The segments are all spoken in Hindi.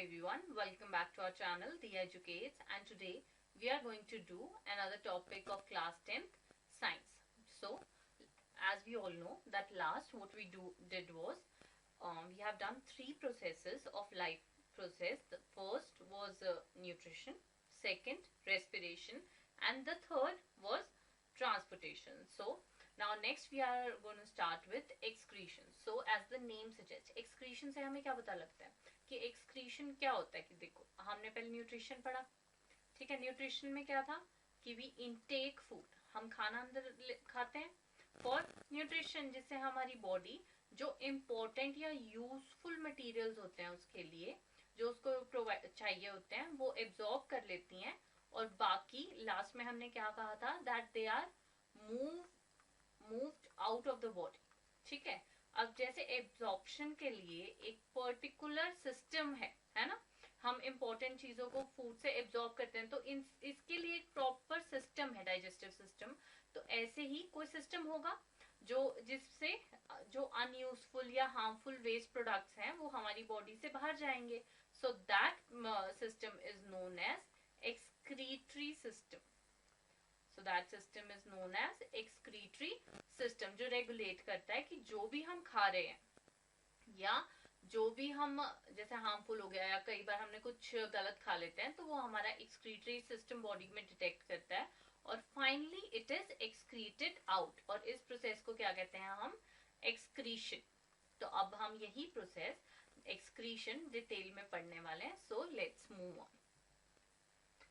everyone, welcome back to our channel The Educates, and today we are going to do another topic of class 10th science. So as we all know that last what we did was we have done three processes of life process. The first was nutrition, second respiration, and the third was transportation. So now next we are going to start with excretion. So as the name suggests, excretion से हमें क्या पता लगता है कि excretion क्या होता है कि देखो हमने पहले न्यूट्रिशन पढ़ा, ठीक है। न्यूट्रिशन में क्या था कि वी इनटेक फूड, हम खाना अंदर खाते हैं फॉर न्यूट्रिशन, जिससे हमारी बॉडी जो इम्पोर्टेंट या यूजफुल मटेरियल्स होते हैं उसके लिए जो उसको प्रोवाइड चाहिए होते हैं वो एब्जॉर्ब कर लेती हैं, और बाकी लास्ट में हमने क्या कहा था that they are moved out of the body, ठीक है। अब जैसे एब्जॉर्प्शन के लिए एक पर्टिकुलर सिस्टम है ना, हम इंपॉर्टेंट चीजों को फूड से एब्जॉर्ब करते हैं, तो इसके लिए एक प्रॉपर सिस्टम है, डाइजेस्टिव सिस्टम। तो ऐसे ही कोई सिस्टम होगा जो जिससे जो अनयूजफुल या हार्मफुल वेस्ट प्रोडक्ट्स हैं वो हमारी बॉडी से बाहर जाएंगे। So that system is known as excretory system. So that system is known as excretory system, जो रेगुलेट करता है कि जो भी हम खा रहे हैं या जो भी हम जैसे हार्मफुल हो गया या कई बार हमने कुछ गलत खा लेते हैं तो वो हमारा एक्सक्रीटरी सिस्टम बॉडी में डिटेक्ट करता है और finally it is excreted out, और इस प्रोसेस को क्या कहते हैं हम एक्सक्रीशन। तो अब हम यही प्रोसेस एक्सक्रीशन डिटेल में पढ़ने वाले हैं। सो लेट्स मूव ऑन,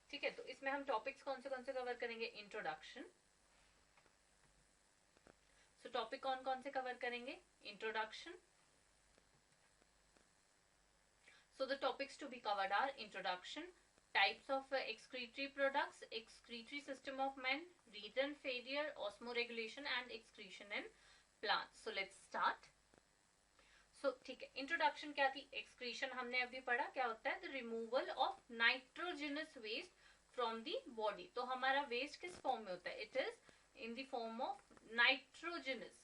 ठीक है। तो इसमें हम टॉपिक्स कौन से कवर करेंगे? इंट्रोडक्शन। सो टॉपिक कौन कौन से कवर करेंगे? Introduction. So the topics to be covered are introduction, types of excretory products, excretory system of man, रीजन failure, osmoregulation and excretion in plants. So let's start. So ठीक है, इंट्रोडक्शन क्या थी? एक्सक्रीशन हमने अभी पढ़ा, क्या होता है? The removal of nitrogenous waste from the body. तो हमारा वेस्ट किस फॉर्म में होता है? It is in the form of nitrogenous,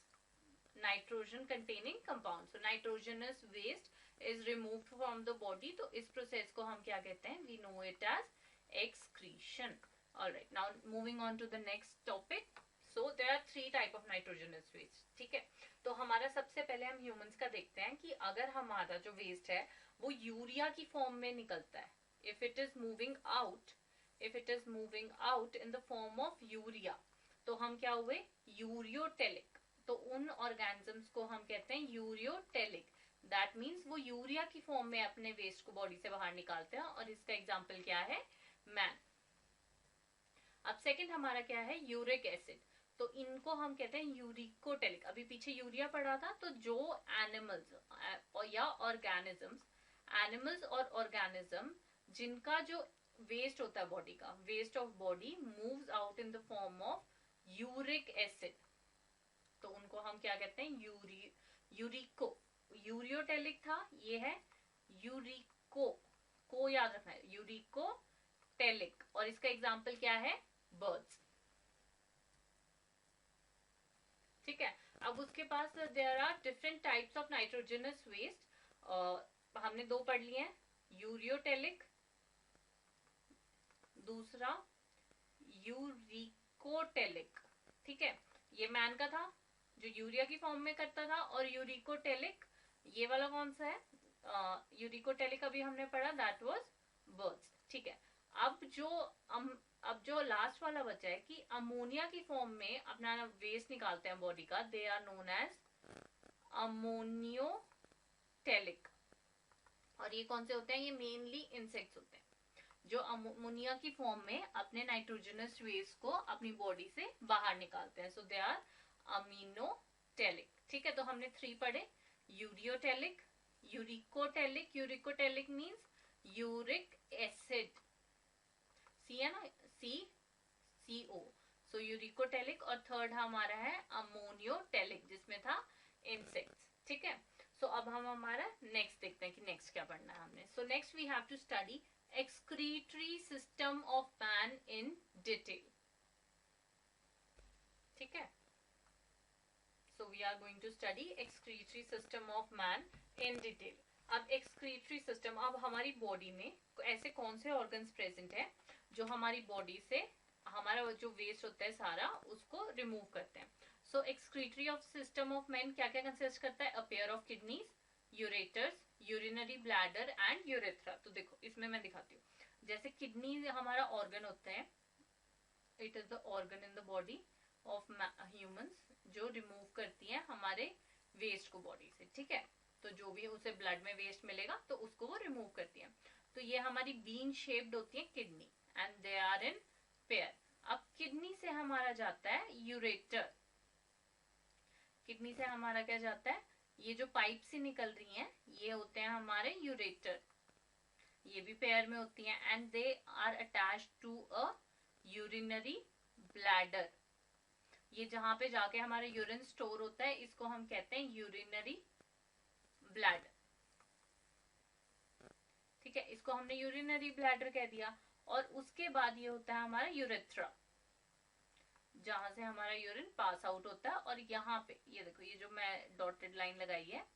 nitrogen containing compound. So nitrogenous waste is removed from the body. तो इस प्रोसेस को हम क्या कहते हैं? We know it as excretion. Alright, now moving on to the next topic. So there are three type of nitrogenous waste, ठीक है। तो हमारा सबसे पहले हम ह्यूमंस का देखते हैं कि अगर हमारा जो वेस्ट है वो यूरिया की फॉर्म में निकलता है, if it is moving out in the form of urea, तो हम क्या हुए? यूरियोटेलिक। तो उन ऑर्गेनिजम्स को हम कहते हैं यूरियोटेलिक। दैट मीन्स वो यूरिया की फॉर्म में अपने वेस्ट को बॉडी से बाहर निकालते हैं, और इसका एग्जाम्पल क्या है? मैन। अब सेकेंड हमारा क्या है? Uric acid. तो इनको हम कहते हैं यूरिकोटेलिक। अभी पीछे यूरिया पढ़ा था, तो जो एनिमल्स या ऑर्गेनिजम्स, एनिमल्स और ऑर्गेनिज्म जिनका जो वेस्ट होता है बॉडी का, waste of body moves out in the form of uric acid, तो उनको हम क्या कहते हैं? यूरिको। यूरियोटेलिक था, ये है यूरिको, को याद रखना है, यूरिकोटेलिक। और इसका एग्जाम्पल क्या है? बर्ड्स, ठीक है। अब उसके पास there are different types of nitrogenous waste. हमने दो पढ़ लिए हैं, यूरियोटेलिक, दूसरा यूरिकोटेलिक, ठीक है। ये मैन का था जो यूरिया की फॉर्म में करता था, और यूरिकोटेलिक ये वाला कौन सा है? यूरिकोटेलिक अभी हमने पढ़ा, दैट वाज बर्ड्स, ठीक है। अब जो लास्ट वाला बचा है कि अमोनिया की फॉर्म में अपना वेस्ट निकालते हैं बॉडी का, दे आर नोन एज अमोनियोटेलिक। और ये कौन से होते हैं? ये मेनली इंसेक्ट्स होते हैं जो अमोनिया की फॉर्म में अपने नाइट्रोजनस वेस्ट को अपनी बॉडी से बाहर निकालते हैं। सो दे आर अमीनोटेलिक, ठीक है। तो हमने थ्री पढ़े, ureotelic, uricotelic. Uricotelic means uric acid, C है ना, CO। So uricotelic. और थर्ड हमारा है अमोनियोटेलिक, जिसमें था इंसेक्ट्स, ठीक है। सो अब हम हमारा नेक्स्ट देखते हैं कि नेक्स्ट क्या पढ़ना है हमने। So next we have to study excretory system of man in detail, ठीक है। So we are going to study excretory system of man in detail. अब एक्सक्रीटरी सिस्टम, अब हमारी बॉडी में ऐसे कौन से ऑर्गन्स प्रेजेंट है जो हमारी बॉडी से हमारा जो वेस्ट होता है सारा उसको रिमूव करते हैं. So excretory of system of man क्या क्या कंसिस्ट करता है? A pair of kidneys, ureters, urinary bladder and urethra. तो देखो इसमें मैं दिखाती हूँ. जैसे किडनी हमारा ऑर्गन होता है, it is the organ in the body of humans जो रिमूव करती है हमारे वेस्ट को बॉडी से. ठीक है, तो जो भी उसे ब्लड में वेस्ट मिलेगा तो उसको वो रिमूव करती है. तो ये हमारी बीन शेप्ड होती है kidney and they are in pair. अब किडनी से हमारा जाता है यूरेटर. किडनी से हमारा क्या जाता है? ये जो पाइप से निकल रही हैं ये होते हैं हमारे यूरेटर. ये भी पेयर में होती हैं and they are attached to a urinary bladder. ये जहां पे जाके हमारा यूरिन स्टोर होता है इसको हम कहते हैं यूरिनरी ब्लैडर. ठीक है, इसको हमने यूरिनरी ब्लैडर कह दिया. और उसके बाद ये होता है हमारा यूरेथ्रा, जहां से हमारा यूरिन पास आउट होता है. और यहाँ पे ये देखो, ये जो मैं डॉटेड लाइन लगाई है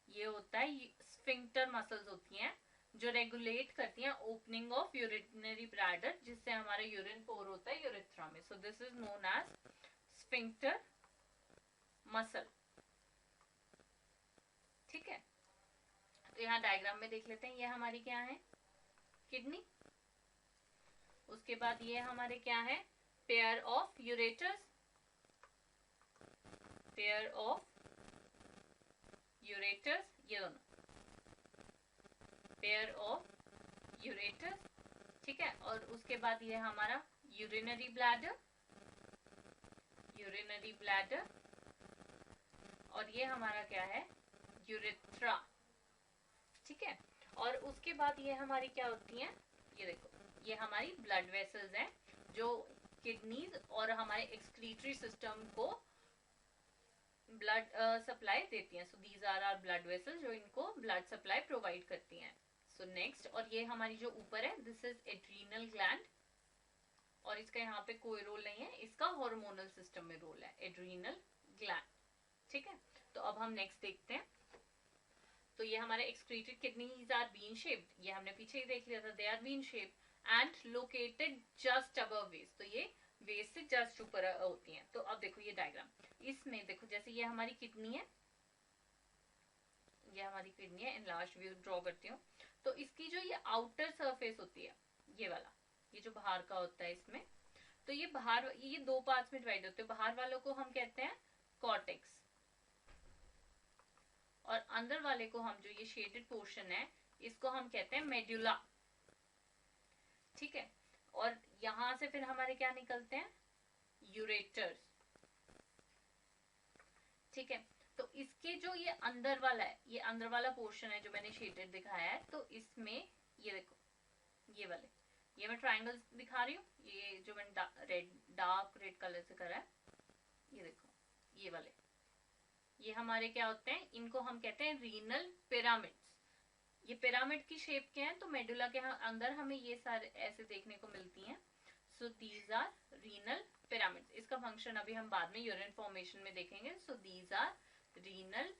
ये होता है स्फिंक्टर मसल्स होती हैं जो रेगुलेट करती हैं ओपनिंग ऑफ यूरिनरी ब्लैडर, जिससे हमारा यूरिन पोर होता है यूरेथ्रा में. So this is known as sphincter muscle. ठीक है, तो यहाँ डायग्राम में देख लेते हैं. ये हमारी क्या है? किडनी. उसके बाद ये हमारे क्या है? Pair of ureters, pair of ureters, ये दोनों पेयर ऑफ यूरेटर्स. ठीक है, और उसके बाद ये हमारा यूरिनरी ब्लैडर, यूरिनरी ब्लैडर. और ये हमारा क्या है? यूरेथ्रा. ठीक है, और उसके बाद ये हमारी क्या होती हैं? ये देखो, ये हमारी ब्लड वेसल्स हैं जो किडनीज और हमारे एक्सक्रीटरी सिस्टम को ब्लड सप्लाई देती हैं. So these are are blood vessels जो इनको ब्लड सप्लाई प्रोवाइड करती हैं. सो नेक्स्ट, और ये हमारी जो ऊपर है दिस इज एड्रीनल ग्लैंड. और इसका यहाँ पे कोई रोल नहीं है, इसका हार्मोनल सिस्टम में रोल है एड्रीनल ग्लैंड. ठीक है, तो अब हम नेक्स्ट देखते हैं. तो ये हमारे excreted kidneys are bean shaped, ये हमने पीछे ही देख लिया था. They are bean shaped and located just above waist. तो ये वेस्ट से जस्ट ऊपर होती हैं. तो अब देखो ये डायग्राम, इसमें देखो जैसे ये हमारी किडनी है, ये हमारी किडनी है. इन लास्ट व्यू ड्रॉ करती हूँ. तो इसकी जो ये आउटर सरफेस होती है, ये वाला, ये जो बाहर का होता है इसमें, तो ये बाहर, ये दो पार्ट्स में डिवाइड होते हैं. बाहर वालों को हम कहते हैं कॉर्टेक्स, और अंदर वाले को हम, जो ये शेडेड पोर्शन है, इसको हम कहते हैं मेडुला. ठीक है, और यहां से फिर हमारे क्या निकलते हैं? यूरेटर्स. ठीक है, तो इसके जो ये अंदर वाला है, ये अंदर वाला पोर्शन है जो मैंने शेडेड दिखाया है, तो इसमें ये देखो, ये वाले, ये मैं ट्राइंगल दिखा रही हूँ, ये जो मैंने डार्क रेड कलर से करा है, ये देखो ये वाले, ये हमारे क्या होते हैं? इनको हम कहते हैं रीनल पिरामिड्स. ये पिरामिड की शेप के हैं, तो मेडुला के अंदर हमें ये सारे ऐसे देखने को मिलती हैं. So these are renal pyramids. इसका फंक्शन अभी हम बाद में यूरिन फॉर्मेशन में देखेंगे. So these are renal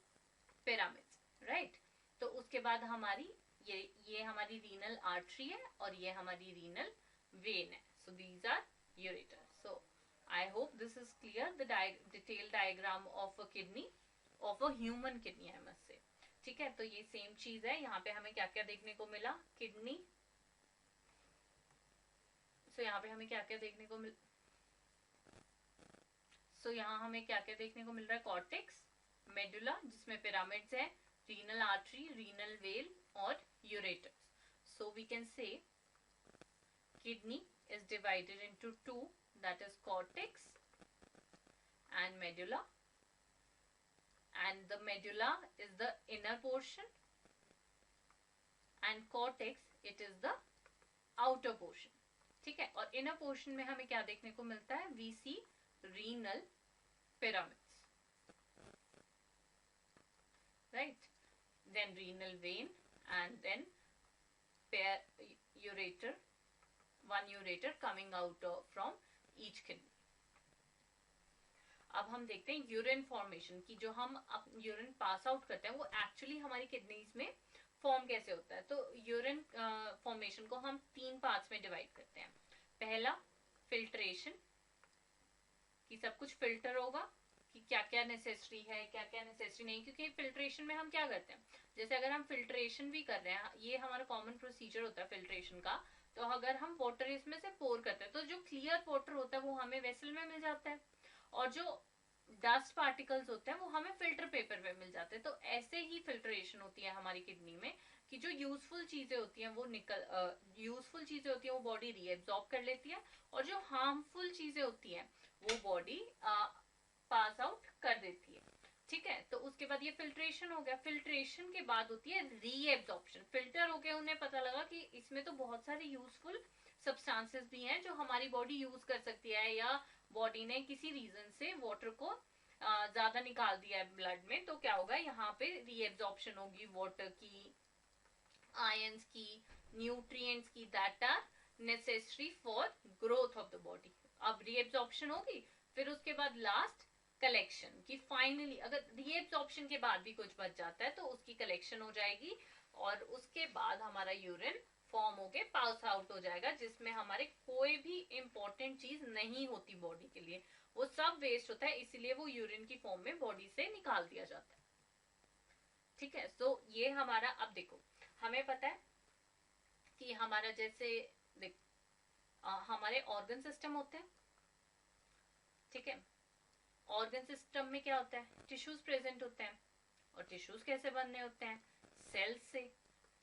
pyramids, right. तो उसके बाद हमारी ये हमारी रीनल आर्टरी है और ये हमारी रीनल वेन है. So these are ureter. So I hope this is clear, the detail diagram of a kidney, of a human kidney I must say. ठीक है, तो ये सेम चीज है. यहाँ पे हमें क्या क्या देखने को मिला? किडनी. सो यहाँ पे हमें क्या क्या देखने को मिल यहाँ हमें क्या क्या देखने को मिल रहा है? कॉर्टेक्स, मेडुला जिसमें पिरामिड्स है, रीनल आर्टरी, रीनल वेल और ureters. So we can say kidney is divided into two, that is cortex and medulla, and the medulla is the inner portion and cortex it is the outer portion. ठीक है, और inner portion में हमें क्या देखने को मिलता है? we see renal pyramids, right, then renal vein and then ureter, one ureter coming out from each kidney. अब हम देखते हैं यूरिन फॉर्मेशन की. जो हम यूरिन पास आउट करते हैं वो एक्चुअली हमारी किडनीज में फॉर्म कैसे होता है, तो यूरिन फॉर्मेशन को हम 3 पार्ट्स में डिवाइड करते हैं। पहला फिल्ट्रेशन, कि सब कुछ फिल्टर होगा, कि क्या क्या नेसेसरी है क्या क्या नेसेसरी नहीं, क्योंकि फिल्ट्रेशन में हम क्या करते हैं, जैसे अगर हम फिल्ट्रेशन भी कर रहे हैं, ये हमारा कॉमन प्रोसीजर होता है फिल्ट्रेशन का, तो अगर हम वाटर इसमें से पोर करते हैं तो जो क्लियर वाटर होता है वो हमें वेसल में मिल जाता है, और जो डस्ट पार्टिकल्स होते हैं वो हमें फिल्टर पेपर पे मिल जाते हैं। तो ऐसे ही फिल्ट्रेशन होती है हमारी किडनी में, कि जो यूजफुल चीजें होती हैं वो यूजफुल चीजें होती हैं वो बॉडी रीएब्सॉर्ब कर लेती है, और जो हार्मफुल चीजें होती हैं वो बॉडी पास आउट कर देती है। ठीक है, तो उसके बाद ये फिल्ट्रेशन हो गया। फिल्ट्रेशन के बाद होती है रीएब्सॉर्प्शन। फिल्टर हो गया, उन्हें पता लगा कि इसमें तो बहुत सारे यूजफुल सब्सटेंसेस भी हैं जो हमारी बॉडी यूज कर सकती है, या बॉडी ने किसी रीजन से वाटर को ज्यादा निकाल दिया है ब्लड में, तो क्या होगा, यहाँ पे रीएब्सॉर्प्शन होगी वाटर की, आयंस की, न्यूट्रिएंट्स की, that are necessary for growth of the body. अब रीएब्सॉर्प्शन होगी, फिर उसके बाद लास्ट कलेक्शन, कि फाइनली अगर रीएब्सॉर्प्शन के बाद भी कुछ बच जाता है तो उसकी कलेक्शन हो जाएगी, और उसके बाद हमारा यूरिन फॉर्म होके पास आउट हो जाएगा, जिसमें हमारे कोई भी इंपॉर्टेंट चीज नहीं होती बॉडी के लिए, वो सब वेस्ट होता है, इसीलिए वो यूरिन की फॉर्म में बॉडी से निकाल दिया जाता है। ठीक है, सो ये हमारा, अब देखो हमें पता है कि हमारा जैसे देख हमारे ऑर्गन सिस्टम होते हैं। ठीक है, ऑर्गन सिस्टम में क्या होता है, टिश्यूज प्रेजेंट होते हैं, और टिश्यूज कैसे बनने होते हैं, सेल से।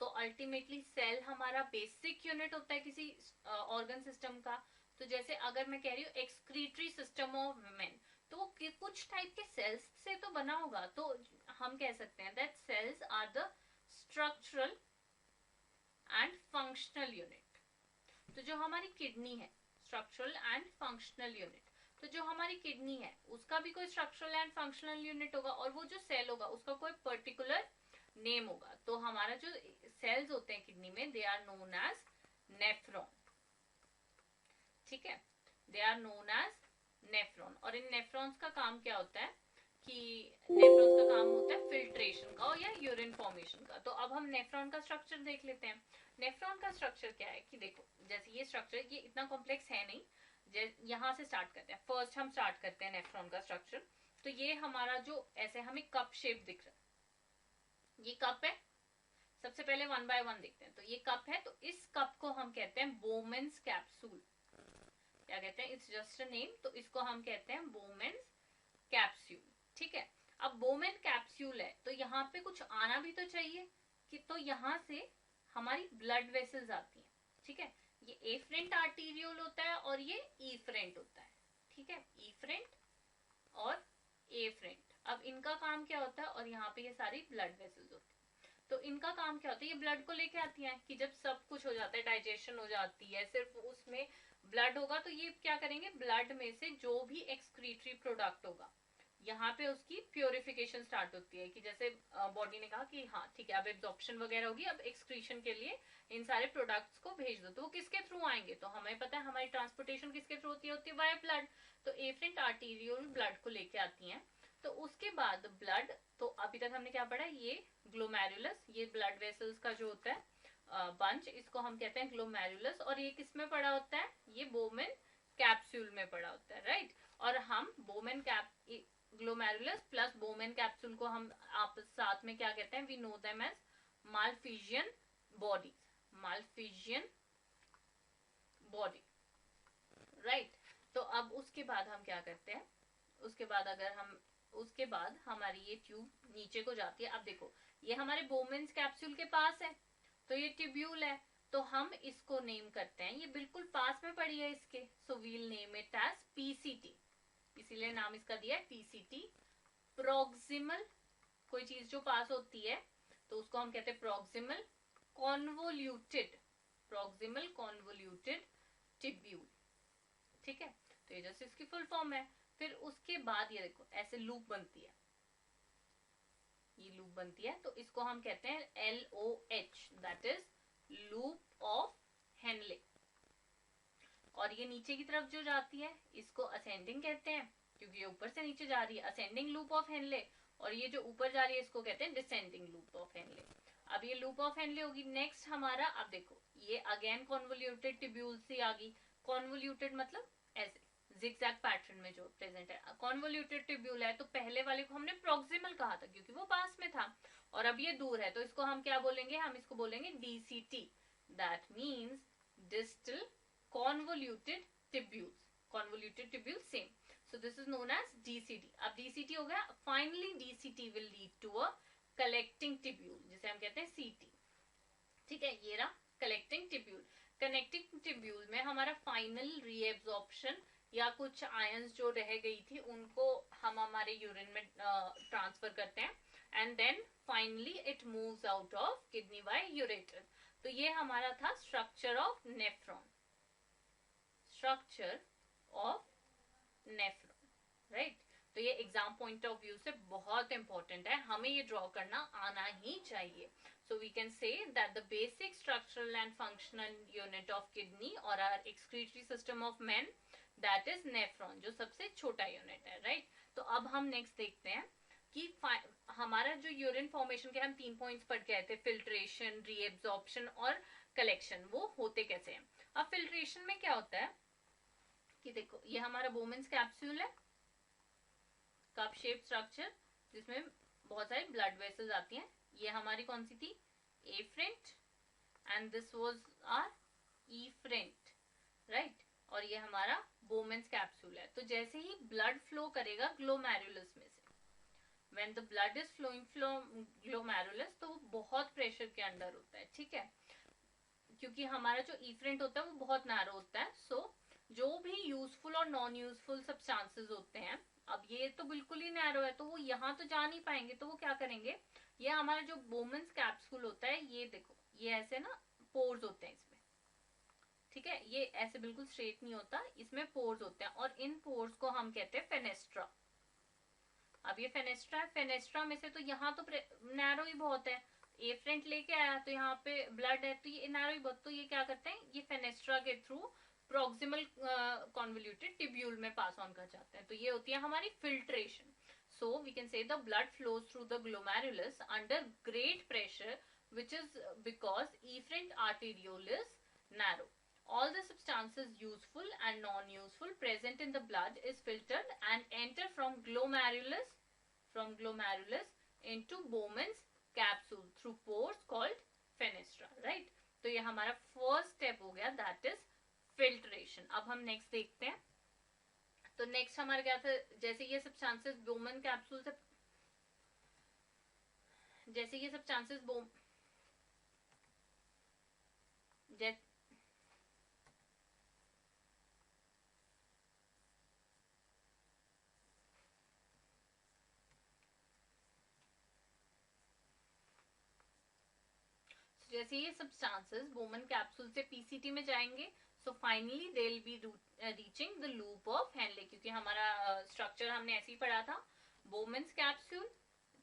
तो अल्टीमेटली सेल हमारा बेसिक यूनिट होता है किसी ऑर्गन सिस्टम का। तो जैसे अगर मैं कह रही हूँ एक्सक्रीटरी सिस्टम ऑफ वुमेन, तो वो कुछ टाइप के सेल्स से तो बना होगा, तो हम कह सकते हैं that cells are the structural and functional unit. तो जो हमारी किडनी है, स्ट्रक्चरल एंड फंक्शनल यूनिट, तो जो हमारी किडनी है उसका भी कोई स्ट्रक्चरल एंड फंक्शनल यूनिट होगा, और वो जो सेल होगा उसका कोई पर्टिकुलर नेम होगा। तो हमारा जो सेल्स होते हैं किडनी में, they are known as nephron. ठीक है, they are known as nephron. और इन नेफ्रॉन्स का काम क्या होता है, कि नेफ्रॉन्स का काम होता है फिल्ट्रेशन का या यूरिन फॉर्मेशन का। तो अब हम नेफ्रॉन का स्ट्रक्चर देख लेते हैं। नेफ्रॉन का स्ट्रक्चर क्या है, कि देखो जैसे ये स्ट्रक्चर, ये इतना कॉम्प्लेक्स है नहीं, यहाँ से स्टार्ट करते हैं। फर्स्ट हम स्टार्ट करते हैं नेफ्रॉन का स्ट्रक्चर। तो ये हमारा जो ऐसे हमें कप शेप दिख रहा है, ये कप है। सबसे पहले 1 बाय 1 देखते हैं। तो ये कप है, तो इस कप को हम कहते हैं बोमेन्स कैप्सूल। क्या कहते हैं, इट्स जस्ट अ नेम, तो इसको हम कहते हैं बोमेन्स कैप्सूल। ठीक है, अब बोमेन कैप्सूल है तो यहाँ पे कुछ आना भी तो चाहिए, कि तो यहाँ से हमारी ब्लड वेसल्स आती हैं। ठीक है, ये एफरेंट आर्टीरियोल होता है और ये ईफरेंट होता है। ठीक है, ईफरेंट और एफरेंट। अब इनका काम क्या होता है, और यहाँ पे ये सारी ब्लड वेसल्स होती है। तो इनका काम क्या होता है, ये ब्लड को लेके आती हैं, कि जब सब कुछ हो जाता है, डाइजेशन हो जाती है, सिर्फ उसमें ब्लड होगा, तो ये क्या करेंगे, ब्लड में से जो भी एक्सक्रीटरी प्रोडक्ट होगा, यहाँ पे उसकी प्योरिफिकेशन स्टार्ट होती है, कि जैसे बॉडी ने कहा कि हाँ ठीक है, अब एब्जॉर्प्शन वगैरह होगी, अब एक्सक्रीशन के लिए इन सारे प्रोडक्ट्स को भेज दो। तो वो किसके थ्रू आएंगे, तो हमें पता है हमारी ट्रांसपोर्टेशन किसके थ्रू होती है वाया ब्लड। तो एफरेंट आर्टीरियोल ब्लड को लेके आती हैं। तो उसके बाद ब्लड, तो अभी तक हमने क्या पढ़ा, ये ग्लोमेरुलस, ये ब्लड वेसल्स का जो होता है बंच, इसको हम कहते हैं ग्लोमेरुलस। और ये किस में पड़ा होता है, ये बोमेन कैप्सूल में पड़ा होता है, राइट। और हम Bowman glomerulus plus Bowman capsule को हम आप साथ में क्या कहते हैं, we know them as Malpighian body, Malpighian body, right. तो अब उसके बाद हम क्या करते हैं, उसके बाद अगर हम, उसके बाद हमारी ये ट्यूब नीचे को जाती है। अब देखो ये हमारे बोमेन्स कैप्सूल के पास है, तो ये ट्यूब्यूल है, तो हम इसको नेम करते हैं, ये बिल्कुल पास में पड़ी है इसके, so we'll name it as PCT, इसीलिए नाम इसका दिया है पीसीटी। प्रोक्सिमल, कोई चीज जो पास होती है तो उसको हम कहते हैं proximal convoluted, proximal convoluted tubule. ठीक है, तो ये जैसे इसकी फुल फॉर्म है। फिर उसके बाद ये देखो ऐसे लूप बनती है, ये लूप बनती है, तो इसको हम कहते हैं LOH, that is loop of Henley. और ये नीचे की तरफ जो जाती है इसको असेंडिंग कहते हैं, क्योंकि ये ऊपर से नीचे जा रही है, असेंडिंग लूप ऑफ हेनले। और ये जो ऊपर जा रही है इसको कहते हैं डिसेंडिंग लूप ऑफ हेनले। अब ये लूप ऑफ हेनले होगी। नेक्स्ट हमारा, अब देखो ये अगेन कॉन्वोल्यूटेड ट्यूब्यूल से आ गई। कॉन्वोल्यूटेड मतलब ऐसे जिगजैग पैटर्न में जो प्रेजेंट है। कॉन्वोल्यूटेड ट्यूब्यूल है तो पहले वाले को हमने प्रॉक्सिमल कहा था क्योंकि वो पास में था, और अब ये दूर है तो इसको हम क्या बोलेंगे, हम इसको बोलेंगे DCT, that means distal convoluted tubules. Convoluted tubule same, so this is known as DCT. अब DCT हो गया, finally DCT will lead to a collecting tubule जिसे हम कहते हैं CT। ठीक है, ये रहा कलेक्टिंग टिब्यूल। कनेक्टिंग टिब्यूल में हमारा फाइनल रीएब्जॉर्प्शन या कुछ आयंस जो रह गई थी उनको हम हमारे यूरिन में ट्रांसफर करते हैं, and then finally it moves out of kidney by ureter. तो ये हमारा था structure of nephron, structure of nephron, right. तो ये एग्जाम पॉइंट ऑफ व्यू से बहुत इंपॉर्टेंट है, हमें ये ड्रॉ करना आना ही चाहिए। So we can say that the basic structural and functional unit of kidney or our excretory system of men, that is nephron, जो सबसे छोटा यूनिट है, राइट। तो अब हम नेक्स्ट देखते हैं कि हमारा जो यूरिन फॉर्मेशन के हम 3 पॉइंट्स पढ़ के आए थे, फिल्ट्रेशन, रीएब्जॉर्प्शन और कलेक्शन, वो होते कैसे हैं। अब फिल्ट्रेशन में क्या होता है कि देखो ये हमारा बोमेन्स कैप्सूल है, कप शेप स्ट्रक्चर जिसमें बहुत सारी ब्लड वेसल्स आती हैं। ये हमारी कौन सी थी, afferent, and this was our efferent, right. और ये हमारा बोमेन्स कैप्सूल है। तो जैसे ही ब्लड फ्लो करेगा ग्लोमेरुलस में से, when the blood is flowing from glomerulus, तो वो बहुत प्रेशर के अंडर होता है, ठीक है, क्योंकि हमारा जो ईफ्रेंट होता है वो बहुत नैरो होता है। सो जो भी यूजफुल और नॉन यूजफुल सब्सटेंसेस होते हैं, अब ये तो बिल्कुल ही नैरो है तो वो यहाँ तो जा नहीं पाएंगे, तो वो क्या करेंगे, ये हमारा जो बोमेन्स कैप्सूल होता है, ये देखो ये ऐसे ना पोर्स होते हैं इसमें, ठीक है, ये ऐसे बिल्कुल स्ट्रेट नहीं होता, इसमें पोर्स होते हैं, और इन पोर्स को हम कहते हैं फेनेस्ट्रा। अब ये फेनेस्ट्रा है, फेनेस्ट्रा में से तो यहाँ तो नैरो ही बहुत है, एफ्रेंट लेके आया तो यहाँ पे ब्लड है तो ये नैरो ही बहुत, तो ये क्या करते हैं, ये फेनेस्ट्रा के थ्रू प्रॉक्सिमल कॉन्वोल्यूटेड ट्यूब्यूल में पास ऑन कर जाते हैं। तो ये होती है हमारी filtration. So we can say the blood flows through the glomerulus under great pressure, which is because efferent arteriole is narrow. All the substances useful and non-useful present in the blood is filtered and enter from glomerulus into Bowman's capsule through pores called fenestra, right? तो ये हमारा first step हो गया, that is filtration. अब हम next देखते हैं। तो नेक्स्ट हमारा क्या था, जैसे ये सब्सटेंसेस बोमन कैप्सूल से, जैसे ये सब्सटेंसेस जैसे ये सब्सटेंसेस बोमन कैप्सूल से पीसीटी में जाएंगे, so finally they will be reaching the loop of Henley, क्योंकि हमारा स्ट्रक्चर हमने ऐसे ही पढ़ा था, बोमेन्स कैप्सूल,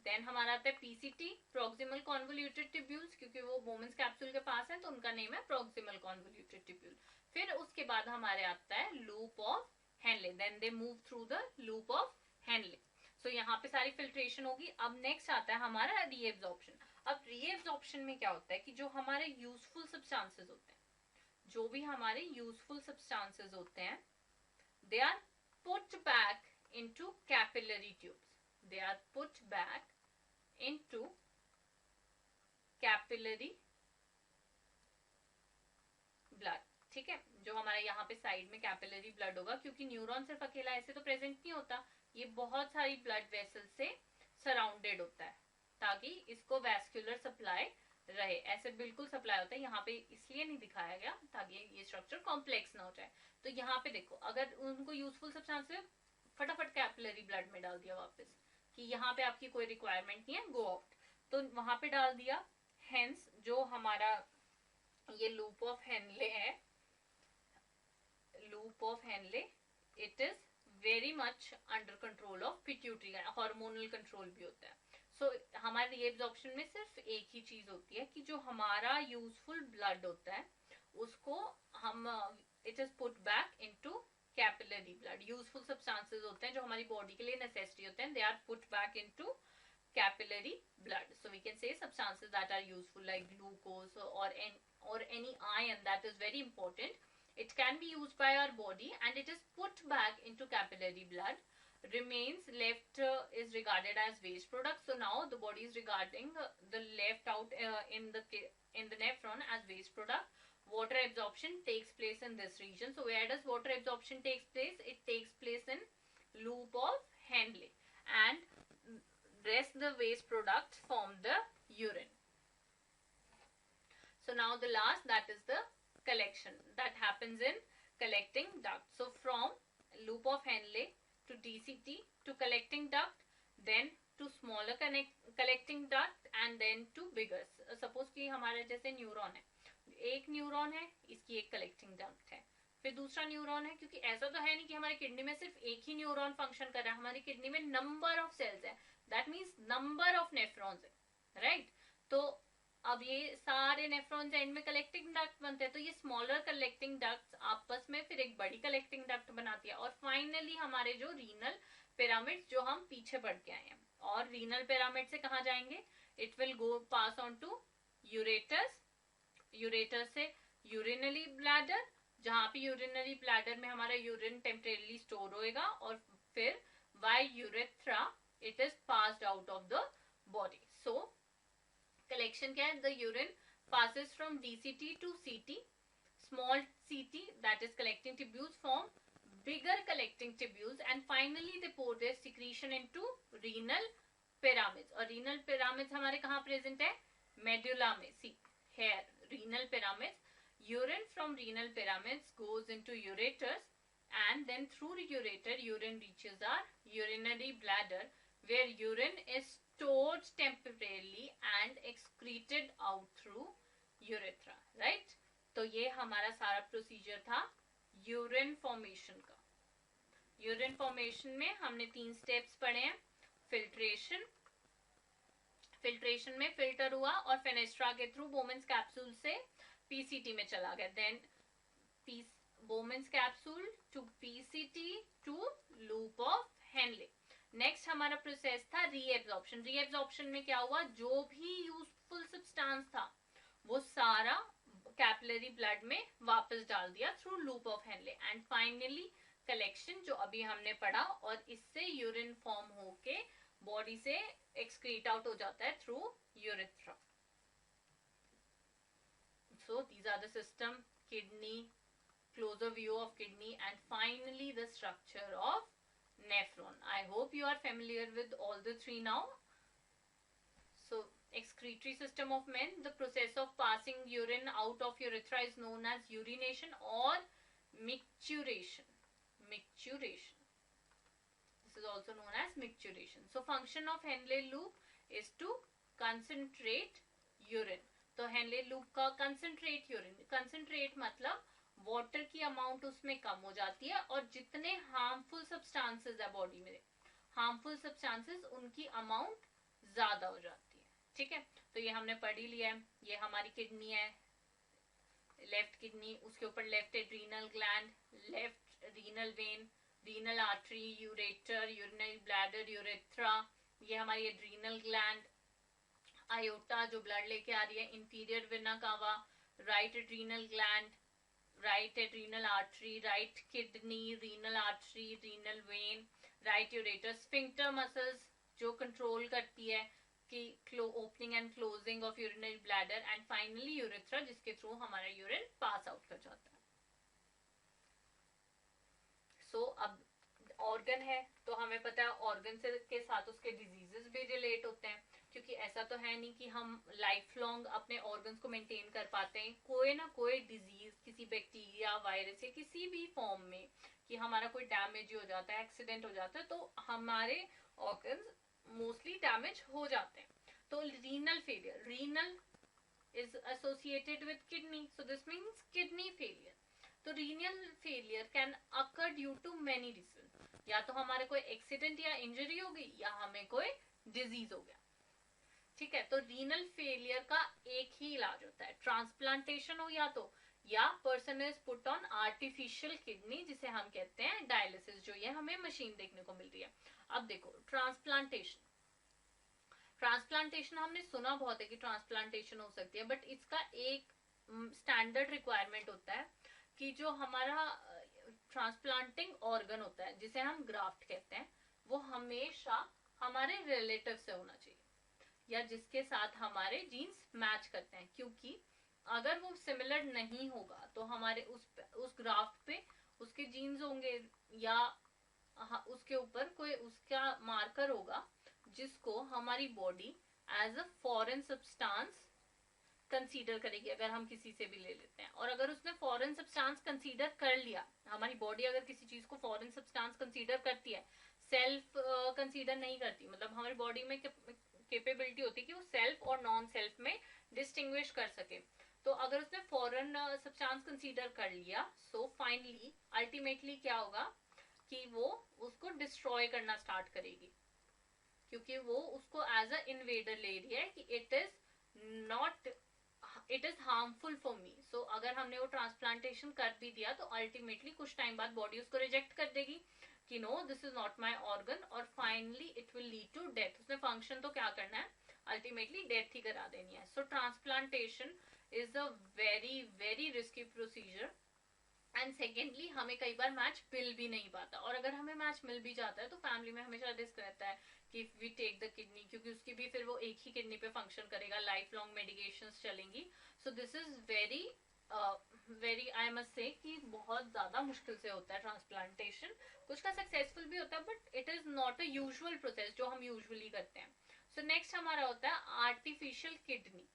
देन हमारा आता है पीसीटी, प्रॉक्सिमल कॉन्वोल्यूटेड ट्यूब्यूल्स, क्योंकि वो बोमेन्स कैप्सूल के पास है तो उनका नेम है प्रॉक्सिमल कॉन्वोल्यूटेड ट्यूब्यूल। फिर उसके बाद हमारे आता है loop of Henle, then they move through the loop of Henle. So यहाँ पे सारी फिल्ट्रेशन होगी। अब नेक्स्ट आता है हमारा रीएब्जॉर्प्शन। अब रीएब्जॉर्प्शन में क्या होता है कि जो हमारे यूजफुल सब्सटेंसेस होते हैं, जो भी हमारे यूजफुल सब्सटेंसेस होते हैं, they are put back into capillary tubes, they are put back into capillary blood, ठीक है, जो हमारे यहाँ पे साइड में कैपिलरी ब्लड होगा, क्योंकि न्यूरॉन सिर्फ अकेला ऐसे तो प्रेजेंट नहीं होता, ये बहुत सारी ब्लड वेसल से सराउंडेड होता है ताकि इसको वैस्कुलर सप्लाई रहे। ऐसे बिल्कुल सप्लाई होता है, यहाँ पे इसलिए नहीं दिखाया गया ताकि ये स्ट्रक्चर कॉम्प्लेक्स ना हो जाए। तो यहाँ पे देखो, अगर उनको यूजफुल सब्सटेंस फटाफट कैपिलरी ब्लड में डाल दिया वापस कि यहाँ पे आपकी कोई रिक्वायरमेंट नहीं है, गो आउट, तो वहां पे डाल दिया। हेंस जो हमारा ये लूप ऑफ हेनले है, loop of Henley, it is very much under control of pituitary, hormonal control भी होता है। सो हमारे रीएब्जॉर्प्शन में सिर्फ एक ही चीज होती है कि जो हमारा यूजफुल ब्लड होता है उसको हम it is put back into capillary blood. Useful substances होते हैं जो हमारी बॉडी के लिए नेसेसिटी होते हैं, they are put back into capillary blood. So we can say substances that are useful like glucose or any iron that is very important. It can be used by our body and it is put back into capillary blood. Remains left is regarded as waste product. So now the body is regarding the left out in the nephron as waste product. Water absorption takes place in this region. So where does water absorption takes place? It takes place in loop of Henle, and rest the waste products form the urine. So now the last, that is the collection that happens in collecting duct. So from loop of Henle to DCT to collecting duct, then to smaller collecting duct and then to bigger. Suppose कि हमारे जैसे न्यूरॉन है, एक न्यूरॉन है, इसकी एक कलेक्टिंग डक्ट है, फिर दूसरा न्यूरॉन है, क्योंकि ऐसा तो है नहीं कि हमारी किडनी में सिर्फ एक ही न्यूरॉन फंक्शन कर रहा है, हमारी किडनी में नंबर ऑफ सेल्स है, that means number of nephrons है, राइट। तो अब ये सारे नेफ्रॉन्स एंड में कलेक्टिंग डक्ट बनते हैं, तो ये स्मॉलर कलेक्टिंग डक्ट्स आपस में फिर एक बड़ी कलेक्टिंग डक्ट बनाती है, और फाइनली हमारे जो रीनल पिरामिड जो हम पीछे पढ़ के आए हैं, और रीनल पिरामिड से कहाँ जाएंगे, it will go pass on to ureters, ureter से यूरिनरी ब्लैडर, जहां पे यूरिनरी ब्लैडर में हमारा यूरिन टेम्परेली स्टोर होएगा, और फिर by urethra it is passed out of the body. So collection क्या है, the urine passes from DCT to CT, small CT that is collecting tubules form bigger collecting tubules, and finally they pour their secretion into renal pyramids, और renal pyramids हमारे कहाँ प्रेजेंट है, मेडुला में, सी here renal pyramids. Urine from renal pyramids goes into ureters, and then through the ureter urine reaches our urinary bladder, where urine is stored temporarily and excreted out through urethra, right? तो ये हमारा सारा प्रोसीजर था यूरिन फॉर्मेशन का। यूरिन फॉर्मेशन में हमने 3 स्टेप्स पढ़े हैं, फिल्ट्रेशन, फिल्ट्रेशन में फिल्टर हुआ और फेनेस्ट्रा के थ्रू बोमेंस कैप्सूल से पीसीटी में चला गया, then Bowman's capsule to PCT to loop of Henle. Next हमारा प्रोसेस था रीएब्जॉर्प्शन। रीएब्जॉर्प्शन में क्या हुआ, जो भी यूजफुल सब्सटेंस था वो सारा कैपिलरी ब्लड में वापस डाल दिया through loop of Henle, and finally collection जो अभी हमने पढ़ा, और इससे यूरिन फॉर्म होके बॉडी से एक्सक्रीट आउट हो जाता है through urethra. So these are the system, kidney, closer view of kidney, and finally the structure of nephron. I hope you are familiar with all the 3 now. So excretory system of men, the process of passing urine out of urethra is known as urination or micturition. Micturition. This is also known as micturition. So function of Henle loop is to concentrate urine. तो Henle loop का concentrate urine, concentrate मतलब वाटर की अमाउंट उसमें कम हो जाती है, और जितने हार्मफुल सब्सटेंसेस है बॉडी में, हार्मफुल सब्सटेंसेस उनकी अमाउंट ज्यादा हो जाती है, ठीक है। तो ये हमने पढ़ ही लिया है। ये हमारी किडनी है, लेफ्ट किडनी, उसके ऊपर left adrenal gland, left renal vein, renal artery, ureter, urinary bladder, urethra, ये हमारी एड्रीनल ग्लैंड, आयोटा जो ब्लड लेके आ रही है, inferior vena cava, right adrenal gland, right adrenal artery, right kidney, renal artery, renal vein, right ureter, sphincter muscles जो कंट्रोल करती है कि opening and closing of urinary bladder, and finally urethra जिसके थ्रू हमारा यूरिन पास आउट कर जाता है। सो अब ऑर्गन है तो हमें पता है ऑर्गन से के साथ उसके डिजीजेस भी रिलेट होते हैं, क्योंकि ऐसा तो है नहीं कि हम लाइफ लॉन्ग अपने ऑर्गन्स को मेंटेन कर पाते हैं। कोई ना कोई डिजीज, किसी बैक्टीरिया, वायरस या किसी भी फॉर्म में कि हमारा कोई डैमेज हो जाता है, एक्सीडेंट हो जाता है, तो हमारे ऑर्गन्स मोस्टली डैमेज हो जाते हैं। तो renal failure, renal is associated with kidney, so this means kidney failure. तो renal failure can occur due to many reason, या तो हमारे कोई एक्सीडेंट या इंजरी हो गई, या हमें कोई डिजीज हो गया, ठीक है। तो रीनल फेलियर का एक ही इलाज होता है, ट्रांसप्लांटेशन हो या person is put on artificial kidney, जिसे हम कहते हैं डायलिसिस, जो ये हमें मशीन देखने को मिल रही है। अब देखो ट्रांसप्लांटेशन, ट्रांसप्लांटेशन हमने सुना बहुत है कि ट्रांसप्लांटेशन हो सकती है, बट इसका एक स्टैंडर्ड रिक्वायरमेंट होता है कि जो हमारा ट्रांसप्लांटिंग ऑर्गन होता है जिसे हम ग्राफ्ट कहते हैं, वो हमेशा हमारे रिलेटिव से होना चाहिए या जिसके साथ हमारे जीन्स मैच करते हैं, क्योंकि अगर वो सिमिलर नहीं होगा तो हमारे उस ग्राफ्ट पे उसके जीन्स होंगे या उसके ऊपर कोई उसका मार्कर होगा जिसको हमारी body as a foreign substance consider करेगी अगर हम किसी से भी ले लेते हैं। और अगर उसने फॉरेन सब्सटेंस कंसीडर कर लिया, हमारी बॉडी अगर किसी चीज को फॉरेन सब्सटेंस कंसीडर करती है, सेल्फ कंसीडर नहीं करती, मतलब हमारी बॉडी में कैपेबिलिटी होती है कि वो सेल्फ और नॉन सेल्फ में डिस्टिंग्विश कर सके। तो अगर उसने फॉरेन सब्सटेंस कंसीडर कर लिया, सो फाइनली अल्टीमेटली क्या होगा कि वो उसको डिस्ट्रॉय करना स्टार्ट करेगी, क्योंकि वो उसको एज अ इन्वेडर ले रही है कि it is harmful for me. So अगर हमने वो ट्रांसप्लांटेशन कर भी दिया तो अल्टीमेटली कुछ टाइम बाद बॉडी उसको रिजेक्ट कर देगी कि no this is not my organ, और finally it will lead to death. उसने फंक्शन तो क्या करना है, अल्टीमेटली डेथ ही करा देनी है। So transplantation is a very very risky procedure. And secondly हमें कई बार मैच मिल भी नहीं पाता, और अगर हमें मैच मिल भी जाता है तो फैमिली में हमेशा रिस्क रहता है कि if we take the kidney, क्योंकि उसकी भी फिर वो एक ही किडनी पे फंक्शन करेगा, लाइफ लॉन्ग मेडिकेशंस चलेंगी। So this is very very I must say कि बहुत ज्यादा मुश्किल से होता है ट्रांसप्लांटेशन। कुछ का सक्सेसफुल भी होता है but it is not a usual process जो हम यूजुअली करते हैं। सो नेक्स्ट हमारा होता है आर्टिफिशियल किडनी।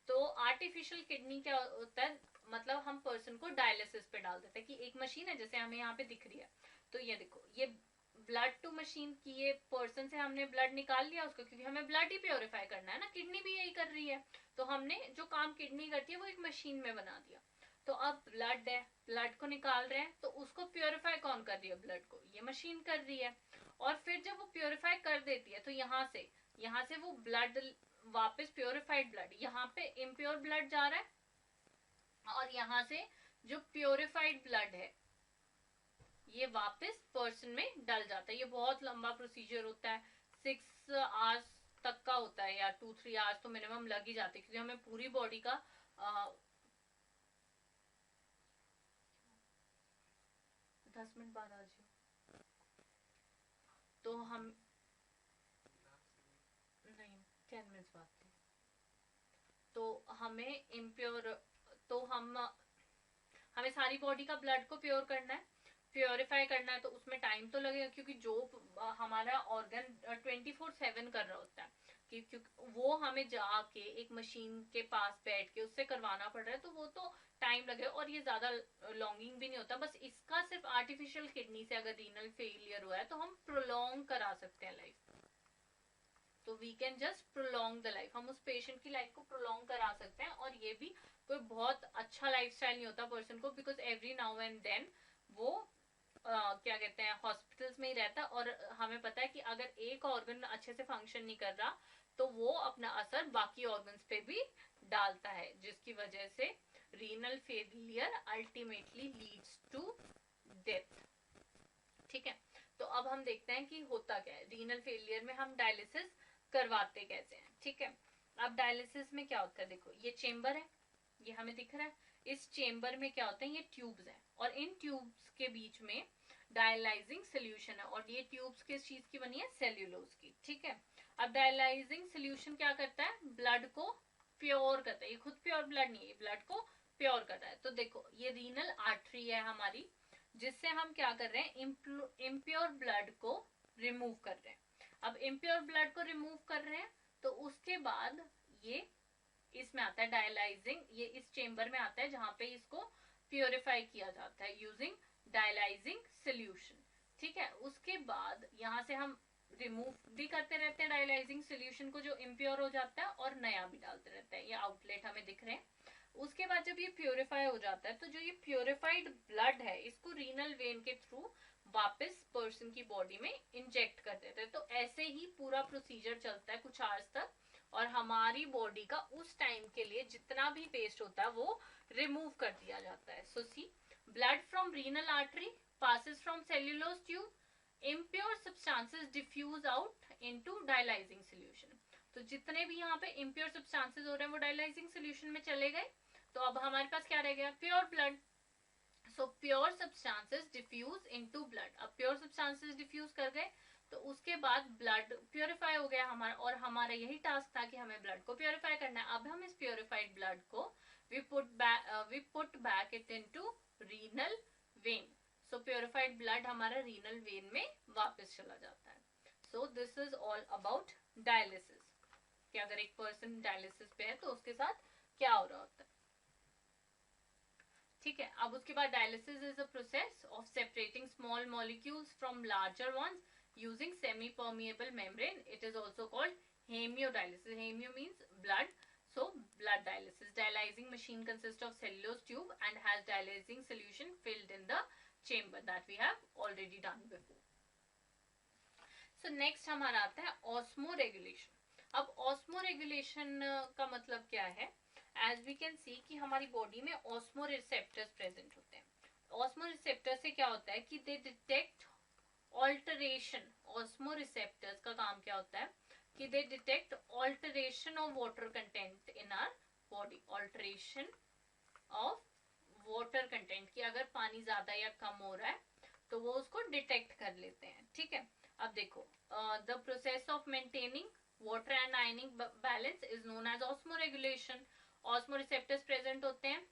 तो आर्टिफिशियल किडनी क्या होता है, मतलब हम पर्सन को डायलिसिस पे डाल देते हैं कि एक मशीन है जैसे हमें यहाँ पे दिख रही है, तो ये देखो ये ब्लड टू मशीन की, ये पर्सन से हमने ब्लड निकाल लिया उसको, क्योंकि हमें ब्लड ही प्योरीफाई करना है ना, किडनी भी यही कर रही है। तो हमने जो काम किडनी करती है वो एक मशीन में बना दिया। तो अब ब्लड है, ब्लड को निकाल रहे हैं, तो उसको प्योरीफाई कौन कर रही है, ब्लड को ये मशीन कर रही है। और फिर जब वो प्योरीफाई कर देती है तो यहाँ से वो ब्लड वापस प्योरीफाइड ब्लड यहाँ पे इम्प्योर ब्लड जा रहा है, और यहाँ से जो प्योरीफाइड ब्लड है ये वापस पर्सन में डल जाता है। ये बहुत लंबा प्रोसीजर होता है, 6 आवर्स तक का होता है, या 2-3 आवर्स तो मिनिमम लग ही जाते हैं, क्योंकि हमें पूरी बॉडी का 10 मिनट बाद आ जाओ। तो हम नहीं 10 मिनट बाद थे। तो हमें इम्प्योर, तो हमें सारी बॉडी का ब्लड को प्योर करना है, प्योरीफाई करना है, तो उसमें टाइम तो लगेगा, क्योंकि जो हमारा ऑर्गन 24/7 कर रहा होता है, क्योंकि वो हमें जाके एक मशीन के पास बैठ के उससे करवाना पड़ रहा है, तो वो तो टाइम लगेगा, और ये ज्यादा लॉन्गिंग भी नहीं होता। बस इसका सिर्फ आर्टिफिशियल किडनी से अगर रीनल फेलियर हुआ है तो हम प्रोलॉन्ग करा सकते हैं लाइफ। तो we can just prolong the life, हम उस पेशेंट की लाइफ को प्रोलॉन्ग करा सकते हैं। और ये भी कोई बहुत अच्छा लाइफस्टाइल नहीं होता पर्सन को, because every now and then वो क्या कहते हैं हॉस्पिटल्स में ही रहता है, और हमें पता है कि अगर एक ऑर्गन अच्छे से फंक्शन नहीं कर रहा तो वो अपना असर बाकी ऑर्गन्स पे भी डालता है, जिसकी वजह से renal failure ultimately leads to death. ठीक है, तो अब हम देखते हैं कि होता क्या है रीनल फेलियर में, हम डायलिसिस करवाते कैसे हैं। ठीक है, अब डायलिसिस में क्या होता है, देखो ये चेम्बर है, ये हमें दिख रहा है, इस चेम्बर में क्या होता है, ये ट्यूब्स हैं, और इन ट्यूब्स के बीच में डायलाइजिंग सोल्यूशन है, और ये ट्यूब्स किस चीज की बनी है, सेल्यूलोज की। ठीक है, अब डायलाइजिंग सोल्यूशन क्या करता है, ब्लड को प्योर करता है, ये खुद प्योर ब्लड नहीं है, ब्लड को प्योर करता है। तो देखो ये रीनल आर्टरी है हमारी, जिससे हम क्या कर रहे हैं, इम्प्योर ब्लड को रिमूव कर रहे हैं। अब इम्प्योर ब्लड को रिमूव कर रहे हैं तो उसके बाद ये इसमें आता है डायलाइजिंग, ये इस चेम्बर में आता है जहां पे इसको प्योरीफाई किया जाता है यूजिंग डायलाइजिंग सोल्यूशन। ठीक है, उसके बाद यहाँ से हम रिमूव भी करते रहते हैं डायलाइजिंग सोल्यूशन को जो इम्प्योर हो जाता है, और नया भी डालते रहते हैं। ये आउटलेट हमें दिख रहे हैं। उसके बाद जब ये प्योरीफाई हो जाता है तो जो ये प्योरीफाइड ब्लड है इसको रीनल वेन के थ्रू वापस पर्सन की बॉडी में इंजेक्ट कर देते हैं। तो ऐसे ही पूरा प्रोसीजर चलता है कुछ आवर्स तक, और हमारी बॉडी का उस टाइम के लिए जितना भी वेस्ट होता है वो रिमूव कर दिया जाता है। So see, blood from renal artery passes from cellulose tube, impure substances diffuse out into dialyzing solution। तो जितने भी यहाँ पे इम्प्योर सब्सटेंसेस हो रहे हैं वो डायलाइजिंग सोल्यूशन में चले गए, तो अब हमारे पास क्या रह गया, pure blood. So pure substances diffuse into blood. अब प्योर सब्सटेंसेस डिफ्यूज कर गए तो उसके बाद ब्लड प्योरीफाई हो गया हमारा, और हमारा यही टास्क था कि हमें ब्लड को प्योरीफाई करना है। अब हम इस प्योरीफाइड ब्लड को we put back it into renal vein. So purified blood हमारा renal vein में वापस चला जाता है। So this is all about dialysis, कि अगर एक पर्सन डायलिसिस पे है तो उसके साथ क्या हो रहा होता है। ठीक है, अब उसके बाद dialysis is a process of separating small molecules from larger ones using semi permeable membrane. It is also called hemodialysis. Hemo means blood. So blood dialysis. Dialyzing machine consists of cellulose tube and has dialyzing solution filled in the chamber that we have already done before. So next हमारा आता है osmoregulation. अब osmoregulation का मतलब क्या है? As we can see कि हमारी बॉडी में osmoreceptors present होते हैं. Osmoreceptors से क्या होता है कि they detect alteration. Osmoreceptors का काम क्या होता है कि they detect alteration of water content in our body. Alteration of water content, कि अगर पानी ज्यादा या कम हो रहा है तो वो उसको डिटेक्ट कर लेते हैं। ठीक है, अब देखो, the process of maintaining water and ionic balance is known as osmoregulation. Osmoreceptors present होते हैं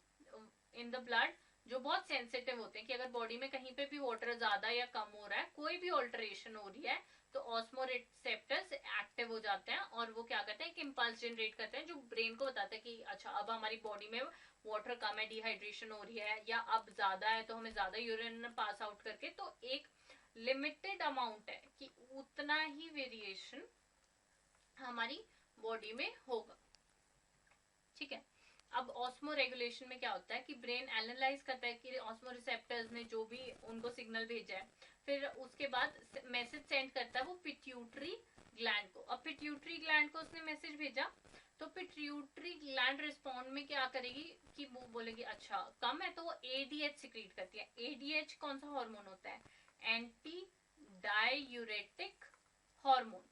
in the blood, जो बहुत सेंसिटिव होते हैं कि अगर बॉडी में कहीं पे भी वाटर ज्यादा या कम हो रहा है, कोई भी ऑल्टरेशन हो रही है, तो ऑस्मोरिसेप्टर्स एक्टिव हो जाते हैं और वो क्या करते हैं, एक इम्पल्स जनरेट करते हैं जो ब्रेन को बताता है कि अच्छा अब हमारी बॉडी में वाटर कम है, डिहाइड्रेशन हो रही है, या अब ज्यादा है तो हमें ज्यादा यूरिन पास आउट करके, तो एक लिमिटेड अमाउंट है कि उतना ही वेरिएशन हमारी बॉडी में होगा। ठीक है, अब ऑस्मो रेगुलेशन में क्या होता है कि ब्रेन एनालाइज करता है कि ऑस्मो रिसेप्टर्स ने जो भी उनको सिग्नल भेजा है, फिर उसके बाद मैसेज सेंड करता है वो पिट्यूटरी ग्लैंड को। अब पिट्यूटरी ग्लैंड को उसने मैसेज भेजा, तो पिट्यूटरी ग्लैंड रिस्पॉन्ड में क्या करेगी कि वो बोलेगी अच्छा कम है, तो वो एडीएच सिक्रीट करती है। एडीएच कौन सा हार्मोन होता है, एंटी डायूरेटिक हार्मोन।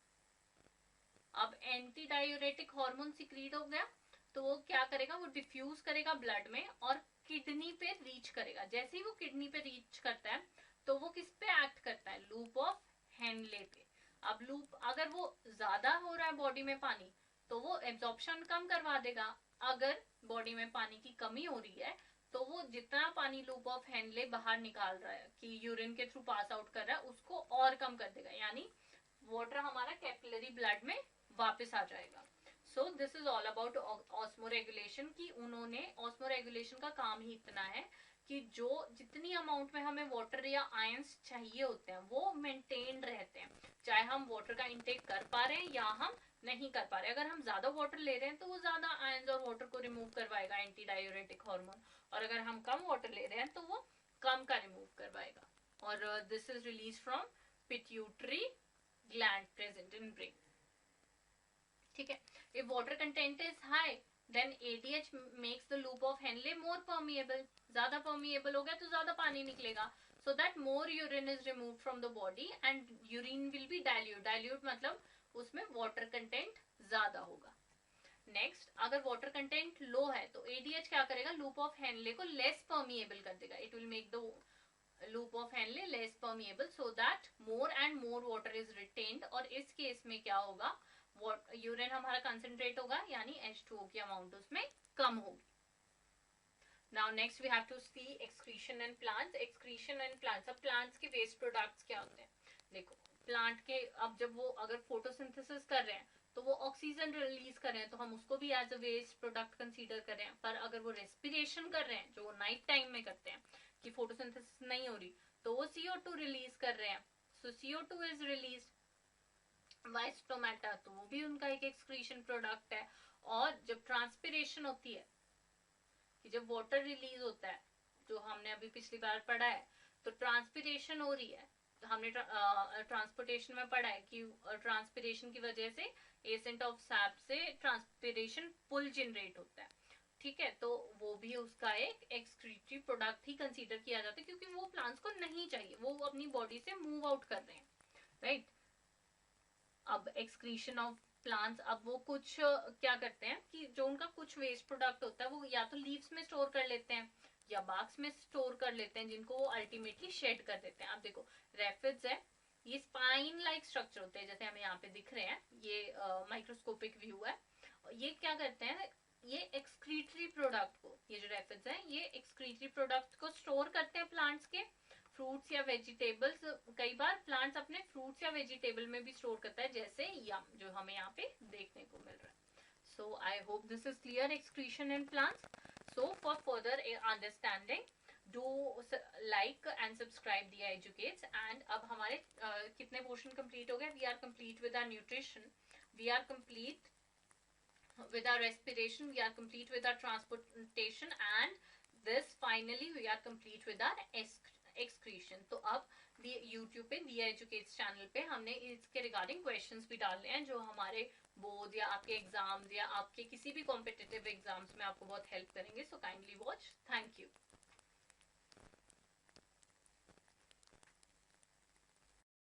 अब एंटी डायूरेटिक हार्मोन सिक्रीट हो गया तो वो क्या करेगा, वो डिफ्यूज करेगा ब्लड में और किडनी पे रीच करेगा। जैसे ही वो किडनी पे रीच करता है तो वो किस पे एक्ट करता है, लूप ऑफ हेनले पे। अब लूप अगर वो ज्यादा हो रहा है बॉडी में पानी तो वो एब्जॉर्प्शन कम करवा देगा, अगर बॉडी में पानी की कमी हो रही है तो वो जितना पानी लूप ऑफ हेनले बाहर निकाल रहा है कि यूरिन के थ्रू पास आउट कर रहा है उसको और कम कर देगा, यानी वाटर हमारा कैपिलरी ब्लड में वापस आ जाएगा। सो this is all about osmoregulation, कि उन्होंने ऑस्मोरेगुलेशन का काम ही इतना है कि जो जितनी अमाउंट में हमें वाटर या आयंस चाहिए होते हैं वो मेंटेन रहते हैं, चाहे हम वाटर का इंटेक कर पा रहे हैं या हम नहीं कर पा रहे। अगर हम ज्यादा वाटर ले रहे हैं तो वो ज्यादा आयंस और वाटर को रिमूव करवाएगा, एंटी डायूरेटिक हार्मोन, और अगर हम कम वाटर ले रहे हैं तो वो कम का रिमूव करवाएगा। और this is release from pituitary gland present in brain. ठीक है, if water content is high then ADH makes the loop of Henle more permeable. ज्यादा permeable हो गया तो ज्यादा पानी निकलेगा, so that more urine is removed from the body and urine will be dilute. Dilute मतलब उसमें water content ज्यादा होगा। नेक्स्ट, अगर वाटर कंटेंट लो है तो ADH क्या करेगा, लूप ऑफ हेनले को लेस परमिएबल कर देगा। It will make the loop of Henley less permeable so that more and more water is retained, और इस केस में क्या होगा, यूरिन हमारा कंसंट्रेट होगा, यानी H2O की अमाउंट उसमें कम होगी। Now next we have to see excretion and plants. Excretion and plants, अब प्लांट्स के वेस्ट प्रोडक्ट्स क्या होते हैं, देखो प्लांट के, अब जब वो अगर फोटोसिंथेसिस कर रहे हैं तो वो ऑक्सीजन रिलीज कर रहे हैं तो हम उसको भी as a waste product consider कर रहे हैं, पर अगर वो रेस्पिरेशन कर रहे हैं जो वो नाइट टाइम में करते हैं कि फोटोसिंथेसिस नहीं हो रही तो वो CO2 रिलीज कर रहे हैं, so CO2 is release via stomata, तो वो भी उनका एक एक्सक्रीशन प्रोडक्ट है। और जब ट्रांसपिरेशन होती है कि जब वाटर रिलीज होता है, जो हमने अभी पिछली बार पढ़ा है, तो ट्रांसपिरेशन हो रही है, तो हमने ट्रांसपोर्टेशन में पढ़ा है कि ट्रांसपिरेशन की वजह से एसेंट ऑफ सैप से ट्रांसपिरेशन पुल जनरेट होता है। ठीक है, तो वो भी उसका एक एक्सक्रीटरी प्रोडक्ट ही कंसीडर किया जाता है क्योंकि वो प्लांट्स को नहीं चाहिए, वो अपनी बॉडी से मूव आउट कर रहे हैं, राइट। अब एक्सक्रीशन ऑफ प्लांट्स, अब वो कुछ क्या करते हैं कि जो उनका कुछ वेस्ट प्रोडक्ट होता है वो या तो लीव्स में स्टोर कर लेते हैं या बाग्स में स्टोर कर लेते हैं, जिनको वो अल्टीमेटली शेड कर देते हैं। अब देखो रेफिड्स है, ये स्पाइन लाइक स्ट्रक्चर होते हैं, जैसे हमें यहाँ पे दिख रहे हैं, ये माइक्रोस्कोपिक व्यू है। ये क्या करते हैं, ये एक्सक्रीटरी प्रोडक्ट को, ये जो रेफिड्स हैं ये एक्सक्रीटरी प्रोडक्ट को स्टोर करते हैं प्लांट्स के, फ्रूट्स या वेजिटेबल्स, कई बार प्लांट्स अपने फ्रूट्स या वेजिटेबल में भी स्टोर करता है, जैसे यम जो हमें यहाँ पे देखने को मिल रहा है। So I hope this is clear, excretion in plants. So for further understanding, do like and subscribe Diya Educates. And अब हमारे कितने पोर्शन कंप्लीट हो गए? We are complete with our nutrition. We are complete with our respiration. We are complete with our transportation. And this finally we are complete with our excretion. तो अब YouTube पे दिया एजुकेट्स चैनल पे हमने इसके रिगार्डिंग क्वेश्चंस भी डालने हैं, जो हमारे बोर्ड या आपके एग्जाम्स या आपके किसी भी कॉम्पिटिटिव एग्जाम्स में आपको बहुत हेल्प करेंगे। So kindly watch. Thank you.